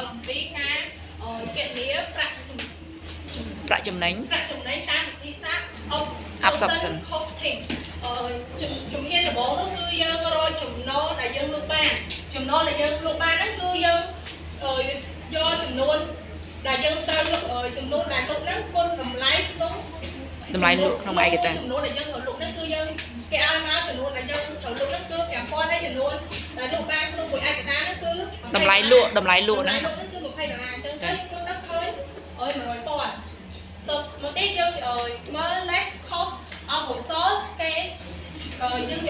ឲ្យពីការគេនីប្រាក់ចំណេញតាមវិធីសាស្ត្រ absorption costing ជំហានដំបូងនោះគឺយើងរកចំណូលដែលយើងលក់បានចំណូលដែលយើងលក់បានហ្នឹងគឺយើងយកចំនួនដែលយើងត្រូវចំនួនដែលលក់ហ្នឹងគុណតម្លៃក្នុងឯកតាចំនួនដែលយើងត្រូវលក់ហ្នឹងគឺយើងគេឲ្យមកចំនួនដែលយើងត្រូវលក់ហ្នឹងគឺ 5000 ហើយចំនួនដែលលក់បានក្នុងមួយឯកតាហ្នឹងគឺតម្លៃលក់ហ្នឹងគឺ$20អញ្ចឹងទៅគាត់ទៅឃើញ100,000ទៅមកទៀតយើងមើល less cost of result គេយើង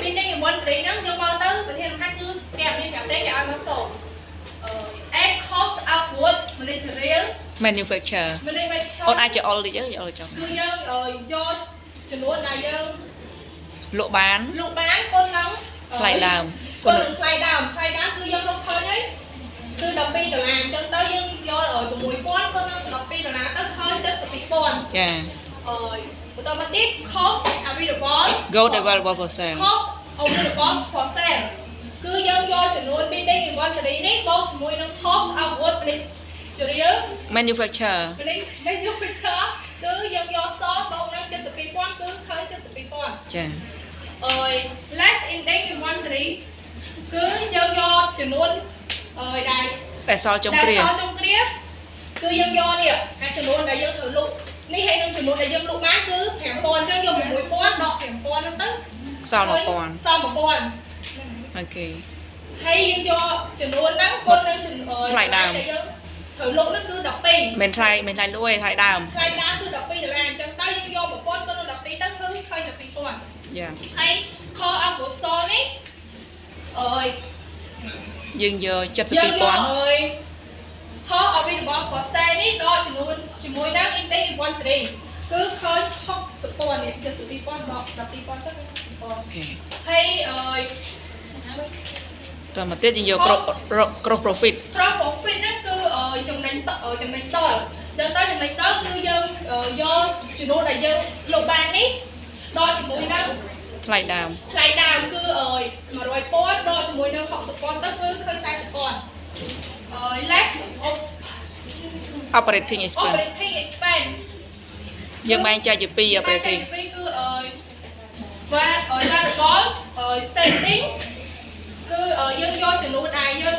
building inventory ហ្នឹងយើងមកទៅប្រធានបទគឺគេអត់មានប្រាប់ទេគេឲ្យមកសូមadd cost outward manufacture អូនអាចជាអល់តិចយើងយកចុះគឺយើងយកចំនួនដែលយើងលក់បានគុណនឹងថ្លៃដើមគុណនឹងថ្លៃដើមគឺយើងរកឃើញហើយគឺ$12អញ្ចឹងទៅយើងយក6000គុណនឹង$12ទៅឃើញ$72000ចាបន្តមកទៀត cost available for sale cost available for sale គឺយើងយកចំនួន building inventory នេះបូកជាមួយនឹង cost outward manufacture គឺយើងយកសបូកនឹង$72000គឺឃើញ$72000ចាless index inventory គឺយើងយកចំនួនដែលសល់ចុងគ្រាគឺយើងយកនេះអាចំនួនដែលយើងត្រូវលក់នេះហើយនឹងចំនួនដែលយើងលក់បានគឺ5000អញ្ចឹងយក6000ដក5000ហ្នឹងទៅសល់1000អូខេហើយយើងយកចំនួនហ្នឹងគុណនឹងថ្លៃដើមដែលយើងត្រូវលក់ហ្នឹងគឺ12មិនថ្លៃលក់ឯងថ្លៃដើមគឺ$12អញ្ចឹងទៅយើងយក1000គុណនឹង12ទៅឃើញ$2000យ៉ាហើយ cost of goods sold នេះយើងយក$72000 cost available for sale នេះដកចំនួនជាមួយនឹង index inventory គឺឃើញ$60,000នេះ$72000ដក$12,000ទៅអូខេហើយតមកទៀតយើងយកcross profit ហ្នឹងគឺចំណេញតលអញ្ចឹងទៅចំណេញតលគឺយើងយកចំនួនដែលយើងលក់បាននេះដកជាមួយនឹងថ្លៃដើមគឺ100,000ដកជាមួយនឹង$60,000ទៅគឺឃើញ$40,000 less operating expense យើងបែងចែកជា2 operating គឺvariable selling គឺយើងយកចំនួនដែលយើង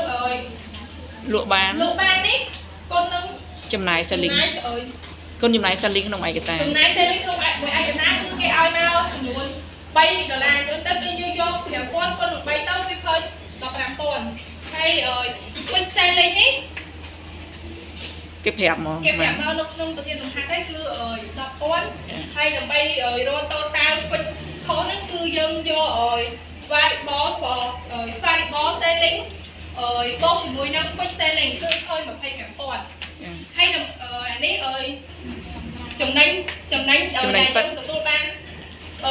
លក់បាននេះគុណនឹងចំណាយ selling គុណចំណាយ selling ក្នុងឯកតាចំណាយ selling ក្នុងមួយឯកតាគឺគេឲ្យមកចំនួន$3អញ្ចឹងទៅគឺយើងយក5000គុណនឹង3ទៅវាឃើញ$15,000ហើយវិញ selling នេះគេប្រាប់មកនៅក្នុងប្រធានបទហ្នឹងគឺ$10,000ហើយដើម្បីរក total fixed cost ហ្នឹងគឺយើងយកvariable selling បូកជាមួយនឹង fixed selling គឺឃើញ$25,000ហើយនេះចំណេញដែលយើងទទួលបាន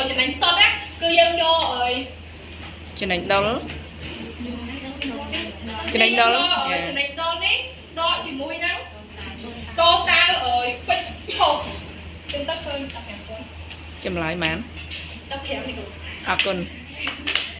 ចំណេញសុទ្ធណាគឺយើងយកចំណេញដុលនេះដកជាមួយនឹង total fixed cost ចឹងទៅឃើញ$15,000ចម្លើយបាន15នេះអរគុណ